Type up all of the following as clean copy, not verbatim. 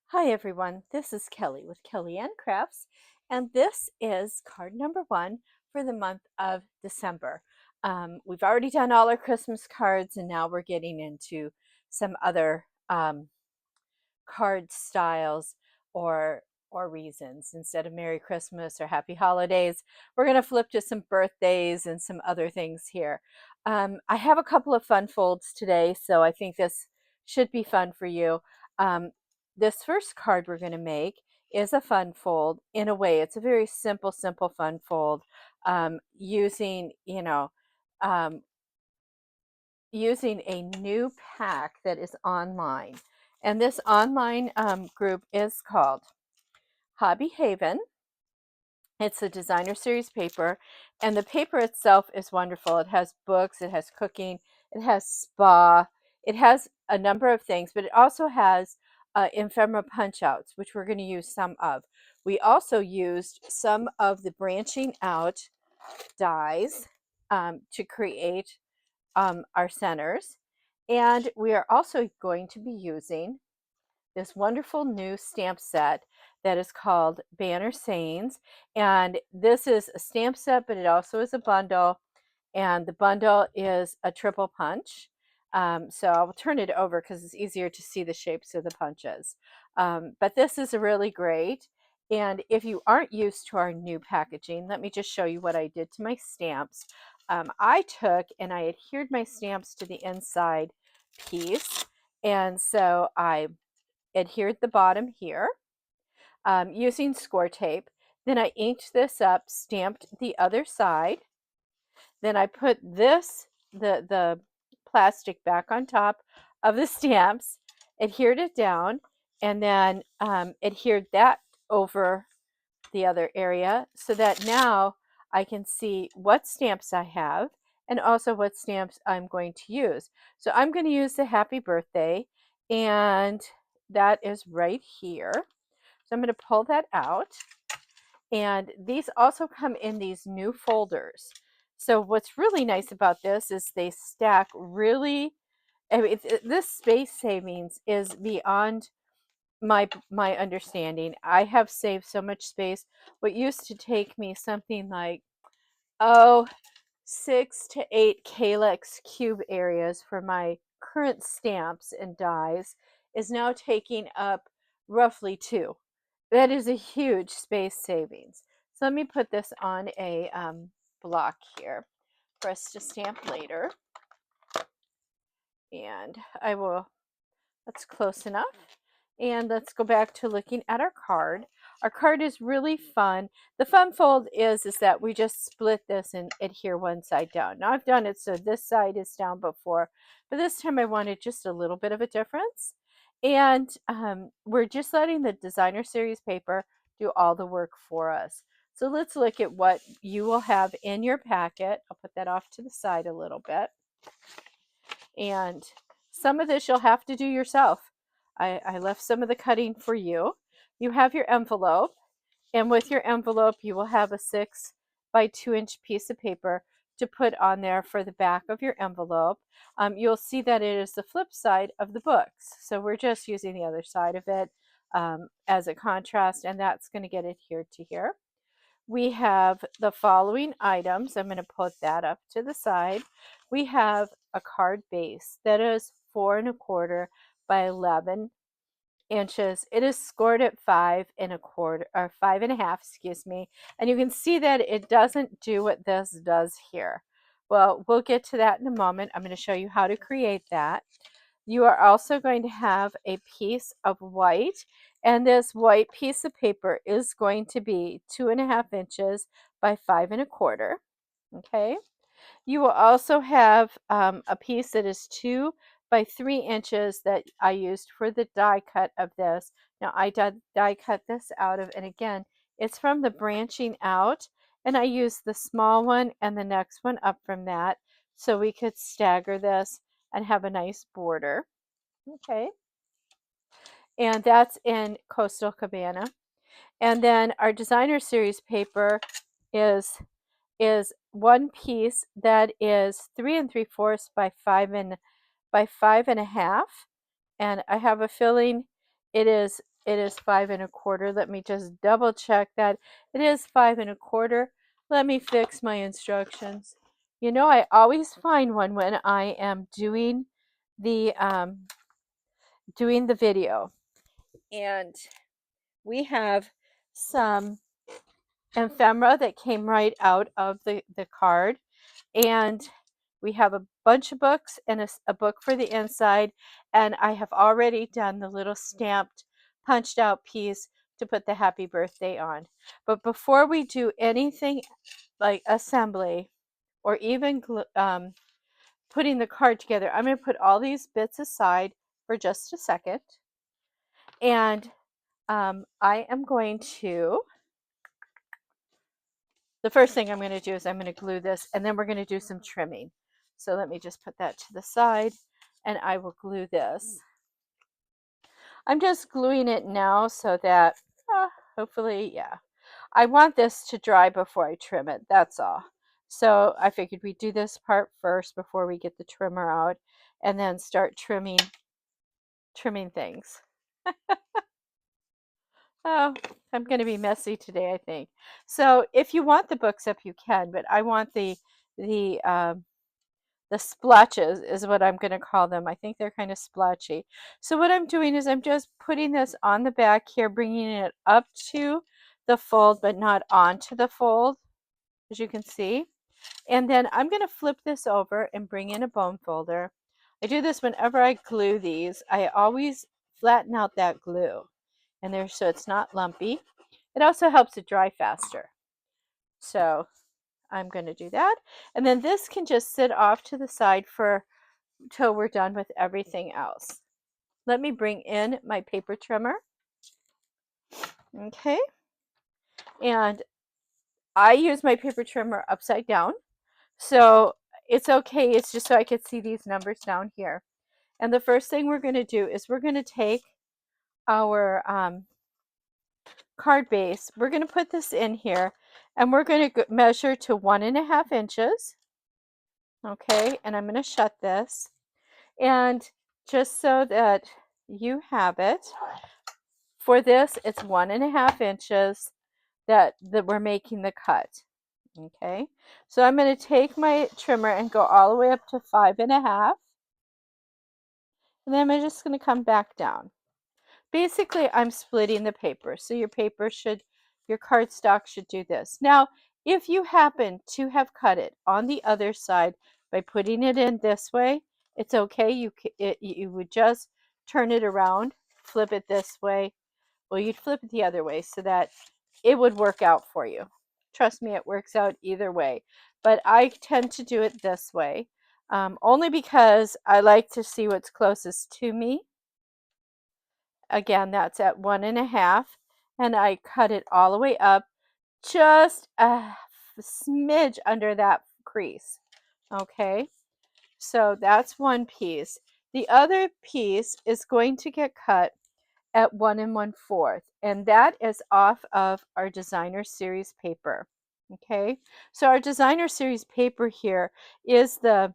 Hi everyone, this is Kelly with Kellyanne Crafts, and this is card number 1 for the month of December. We've already done all our Christmas cards, and now we're getting into some other card styles or reasons. Instead of Merry Christmas or Happy Holidays, we're going to flip to some birthdays and some other things here. I have a couple of fun folds today, so I think this should be fun for you. Um, this first card we're going to make is a fun fold in a way. It's a very simple fun fold, using, um, using a new pack that is online. And this online group is called Hobby Haven. It's a designer series paper, and the paper itself is wonderful. It has books, it has cooking, it has spa, it has a number of things, but it also has ephemera punch outs, which we're going to use some of. We also used some of the branching out dies to create our centers. And we are also going to be using this wonderful new stamp set that is called Banner Sayings. And this is a stamp set, but it also is a bundle. And the bundle is a triple punch. So I'll turn it over because it's easier to see the shapes of the punches. But this is really great. And if you aren't used to our new packaging, let me just show you what I did to my stamps. I took and I adhered my stamps to the inside piece. And so I adhered the bottom here using score tape. Then I inked this up, stamped the other side. Then I put the plastic back on top of the stamps, adhered it down, and then adhered that over the other area so that now I can see what stamps I have and also what stamps I'm going to use. So I'm going to use the happy birthday, and that is right here. So I'm going to pull that out. And these also come in these new folders. So what's really nice about this is they stack really, I mean, this space savings is beyond my understanding. I have saved so much space. What used to take me something like, oh, 6 to 8 calyx cube areas for my current stamps and dies is now taking up roughly 2. That is a huge space savings. So let me put this on a block here for us to stamp later. And I will, that's close enough. And let's go back to looking at our card. Our card is really fun. The fun fold is that we just split this and adhere one side down. Now I've done it so this side is down before, but this time I wanted just a little bit of a difference. And we're just letting the designer series paper do all the work for us. So let's look at what you will have in your packet. I'll put that off to the side a little bit. And some of this you'll have to do yourself. I left some of the cutting for you. You have your envelope, and with your envelope, you will have a 6 by 2-inch piece of paper to put on there for the back of your envelope. You'll see that it is the flip side of the books. So we're just using the other side of it as a contrast, and that's going to get adhered to here. We have the following items. I'm going to put that up to the side. We have a card base that is 4¼ by 11 inches. It is scored at 5¼ or 5½, excuse me. And you can see that it doesn't do what this does here. Well, we'll get to that in a moment. I'm going to show you how to create that. You are also going to have a piece of white, and this white piece of paper is going to be 2½ inches by 5¼ okay. You will also have a piece that is 2 by 3 inches that I used for the die cut of this. Now I die cut this out of, and again, it's from the branching out, and I used the small one and the next one up from that so we could stagger this and have a nice border. Okay. And that's in Coastal Cabana. And then our designer series paper is one piece that is 3¾ by 5½ and I have a feeling it is it is 5 1/4. Let me just double check that. It is 5 1/4. Let me fix my instructions. You know, I always find one when I am doing the video. And we have some ephemera that came right out of the card. And we have a bunch of books and a book for the inside. And I have already done the little stamped, punched out piece to put the happy birthday on. But before we do anything like assembly or even putting the card together, I'm going to put all these bits aside for just a second. And I am going to, the first thing I'm going to do is I'm going to glue this, and then we're going to do some trimming. So let me just put that to the side, and I will glue this. I'm just gluing it now so that hopefully, yeah. I want this to dry before I trim it, that's all. So I figured we'd do this part first before we get the trimmer out, and then start trimming things. Oh, I'm going to be messy today, I think. So if you want the books up, you can, but I want the splotches is what I'm going to call them. I think they're kind of splotchy. So what I'm doing is I'm just putting this on the back here, bringing it up to the fold, but not onto the fold, as you can see. And then I'm going to flip this over and bring in a bone folder. I do this whenever I glue these. I always flatten out that glue and there so it's not lumpy. It also helps it dry faster. So I'm going to do that. And then this can just sit off to the side for till we're done with everything else. Let me bring in my paper trimmer. Okay. And I use my paper trimmer upside down. So it's okay. It's just so I could see these numbers down here. And the first thing we're going to do is we're going to take our card base. We're going to put this in here and we're going to measure to 1.5 inches. Okay. And I'm going to shut this. And just so that you have it, for this, it's 1.5 inches that we're making the cut. Okay, so I'm going to take my trimmer and go all the way up to 5.5, and then I'm just going to come back down. Basically, I'm splitting the paper, so your cardstock should do this. Now, if you happen to have cut it on the other side by putting it in this way, it's okay. You would just turn it around, flip it this way. Well, you'd flip it the other way so that it would work out for you. Trust me, it works out either way. But I tend to do it this way, only because I like to see what's closest to me. Again, that's at 1.5, and I cut it all the way up, just a smidge under that crease. Okay, so that's one piece. The other piece is going to get cut at 1 1/4, and that is off of our designer series paper. Okay, so our designer series paper here is the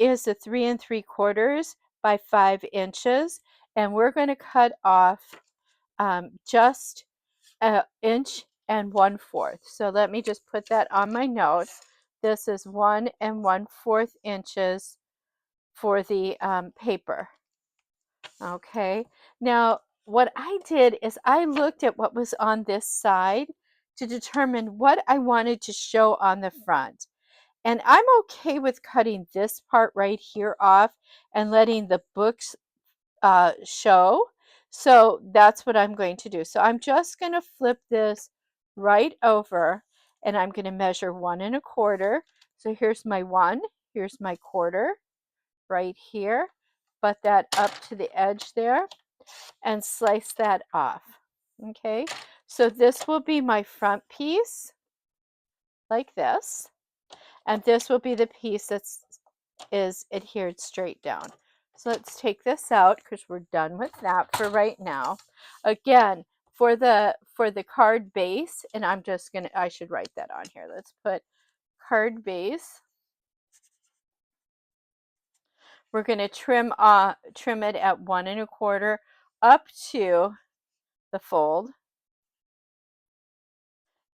3 3/4 by 5 inches, and we're going to cut off just 1 1/4 inch. So let me just put that on my note. This is 1 1/4 inches for the paper. Okay, now what I did is I looked at what was on this side to determine what I wanted to show on the front. And I'm okay with cutting this part right here off and letting the books show. So that's what I'm going to do. So I'm just going to flip this right over and I'm going to measure 1 1/4. So here's my 1, here's my 1/4 right here. Butt that up to the edge there and slice that off. Okay, so this will be my front piece like this, and this will be the piece that is adhered straight down. So let's take this out because we're done with that for right now. Again, for the card base, and I should write that on here. Let's put card base. We're going to trim it at 1 1/4 up to the fold.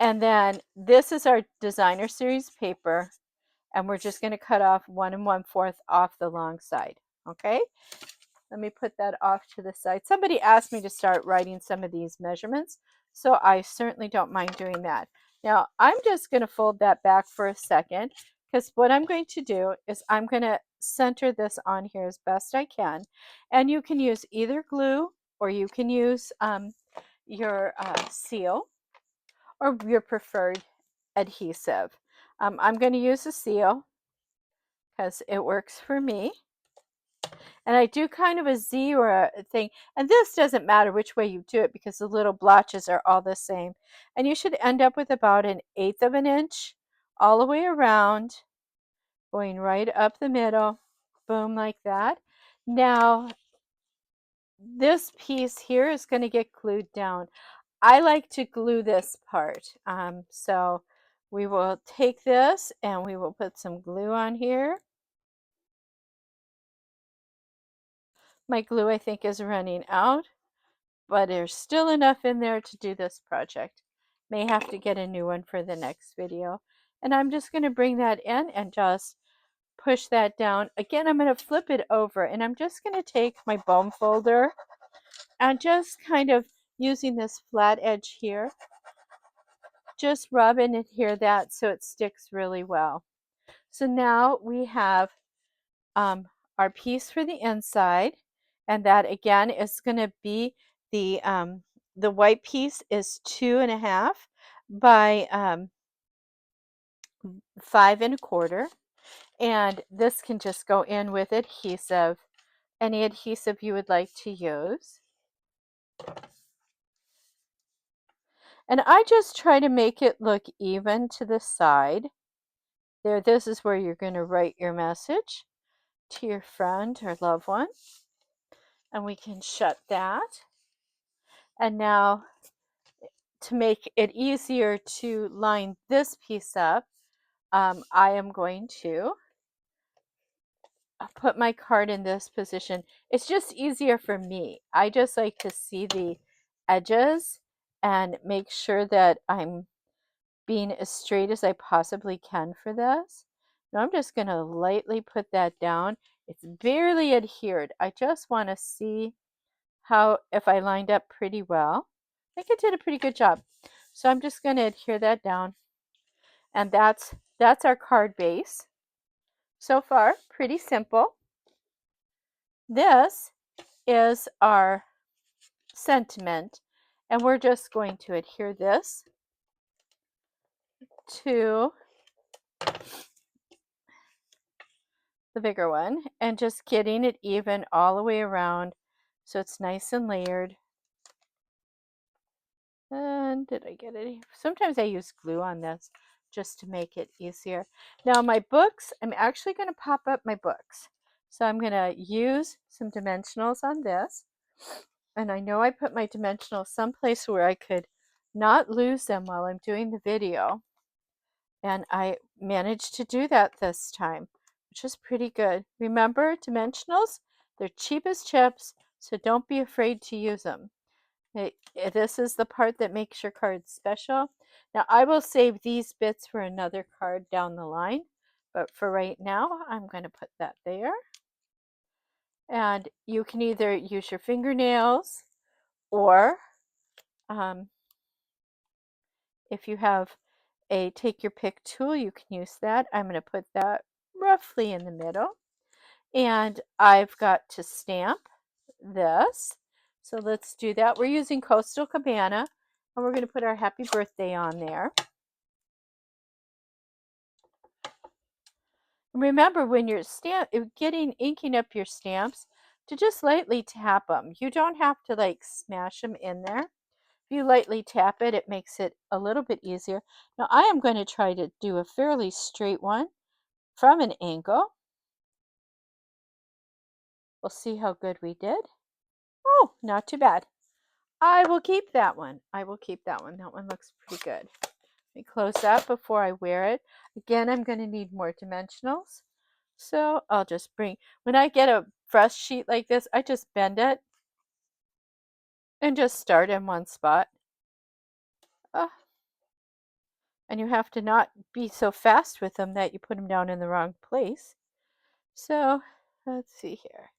And then this is our designer series paper, and we're just going to cut off 1 1/4 off the long side. Okay, let me put that off to the side. Somebody asked me to start writing some of these measurements, so I certainly don't mind doing that. Now I'm just going to fold that back for a second, because what I'm going to do is I'm going to center this on here as best I can, and you can use either glue or you can use your seal or your preferred adhesive. I'm going to use a seal because it works for me. And I do kind of a Z or a thing. And this doesn't matter which way you do it because the little blotches are all the same. And you should end up with about 1/8 of an inch all the way around, going right up the middle. Boom, like that. Now, this piece here is going to get glued down. I like to glue this part. So we will take this and we will put some glue on here. My glue, I think, is running out, but there's still enough in there to do this project. May have to get a new one for the next video. And I'm just going to bring that in and just push that down. Again, I'm going to flip it over, and I'm just going to take my bone folder and just kind of using this flat edge here, just rub and adhere that so it sticks really well. So now we have our piece for the inside, and that again is going to be the white piece is 2.5 by 5 1/4, and this can just go in with adhesive, any adhesive you would like to use. And I just try to make it look even to the side. There, this is where you're going to write your message to your friend or loved one. And we can shut that. And now, to make it easier to line this piece up, I am going to put my card in this position. It's just easier for me. I just like to see the edges and make sure that I'm being as straight as I possibly can for this. Now I'm just going to lightly put that down. It's barely adhered. I just want to see how, if I lined up pretty well. I think I did a pretty good job. So I'm just going to adhere that down. And that's our card base. So far, pretty simple. This is our sentiment, and we're just going to adhere this to the bigger one and just getting it even all the way around so it's nice and layered. And did I get it? Sometimes I use glue on this just to make it easier. Now my books, I'm actually going to pop up my books. So I'm going to use some dimensionals on this. And I know I put my dimensionals someplace where I could not lose them while I'm doing the video. And I managed to do that this time, which is pretty good. Remember, dimensionals, they're cheap as chips, so don't be afraid to use them. This is the part that makes your card special. Now, I will save these bits for another card down the line, but for right now, I'm going to put that there. And you can either use your fingernails, or if you have a take your pick tool, you can use that. I'm going to put that roughly in the middle. And I've got to stamp this. So let's do that. We're using Coastal Cabana, and we're going to put our happy birthday on there. Remember, when you're inking up your stamps, to just lightly tap them. You don't have to like smash them in there. If you lightly tap it, it makes it a little bit easier. Now I am going to try to do a fairly straight one from an angle. We'll see how good we did. Oh, not too bad. I will keep that one. I will keep that one. That one looks pretty good. Let me close that before I wear it. Again, I'm going to need more dimensionals. So I'll just when I get a fresh sheet like this, I just bend it And just start in one spot. Oh, and you have to not be so fast with them that you put them down in the wrong place. So let's see here.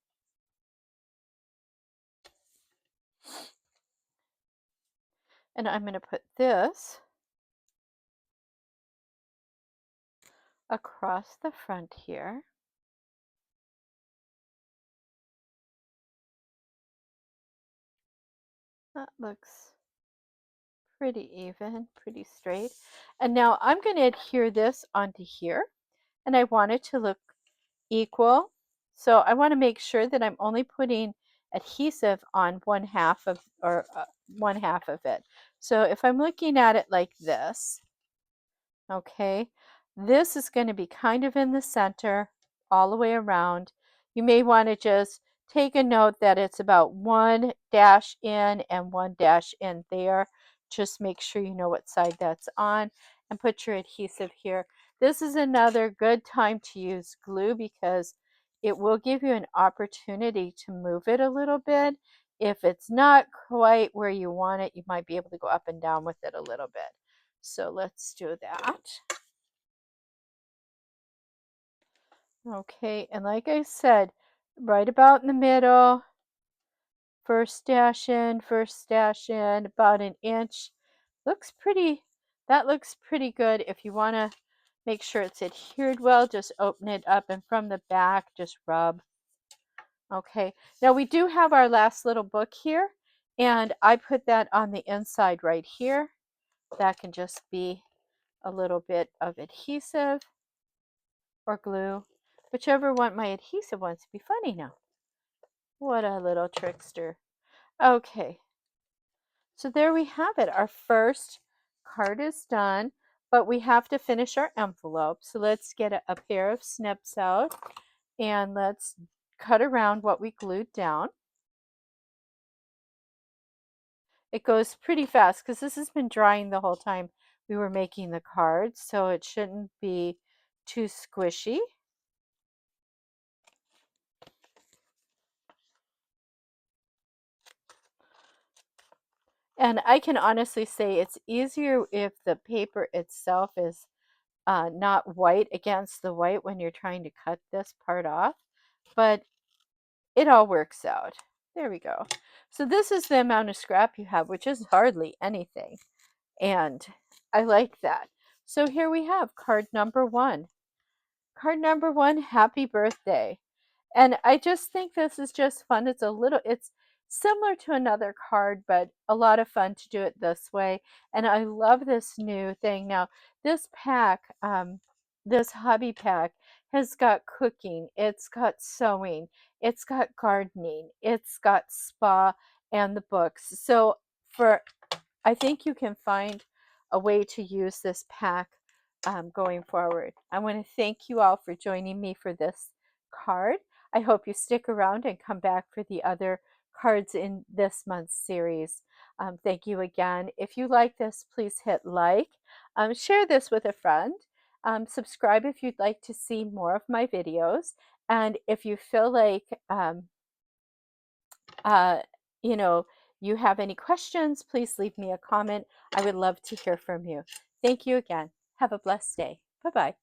And I'm going to put this across the front here. That looks pretty even, pretty straight. And now I'm going to adhere this onto here, and I want it to look equal. So I want to make sure that I'm only putting adhesive on one half of it. So if I'm looking at it like this, okay, this is going to be kind of in the center all the way around. You may want to just take a note that it's about one dash in and one dash in there. Just make sure you know what side that's on and put your adhesive here. This is another good time to use glue because it will give you an opportunity to move it a little bit. If it's not quite where you want it, you might be able to go up and down with it a little bit. So let's do that. Okay, and like I said, right about in the middle, first dash in, about an inch. Looks pretty, that looks pretty good. If you want to make sure it's adhered well, just open it up and from the back, just rub. Okay, now we do have our last little book here, and I put that on the inside right here. That can just be a little bit of adhesive or glue, whichever one my adhesive wants to be funny now. What a little trickster. Okay, so there we have it. Our first card is done, but we have to finish our envelope. So let's get a pair of snips out and let's cut around what we glued down. It goes pretty fast because this has been drying the whole time we were making the cards, so it shouldn't be too squishy. And I can honestly say it's easier if the paper itself is not white against the white when you're trying to cut this part off, but it all works out. There we go. So this is the amount of scrap you have, which is hardly anything. And I like that. So here we have card number one. Card number one, happy birthday. And I just think this is just fun. It's similar to another card, but a lot of fun to do it this way. And I love this new thing. Now, this pack, this hobby pack, has got cooking, it's got sewing, it's got gardening, it's got spa, and the books. So for I think you can find a way to use this pack going forward. I want to thank you all for joining me for this card. I hope you stick around and come back for the other cards in this month's series. Thank you again. If you like this, please hit like. Share this with a friend. Subscribe if you'd like to see more of my videos. And if you feel like uh, you know, you have any questions, please leave me a comment. I would love to hear from you. Thank you again. Have a blessed day. Bye-bye.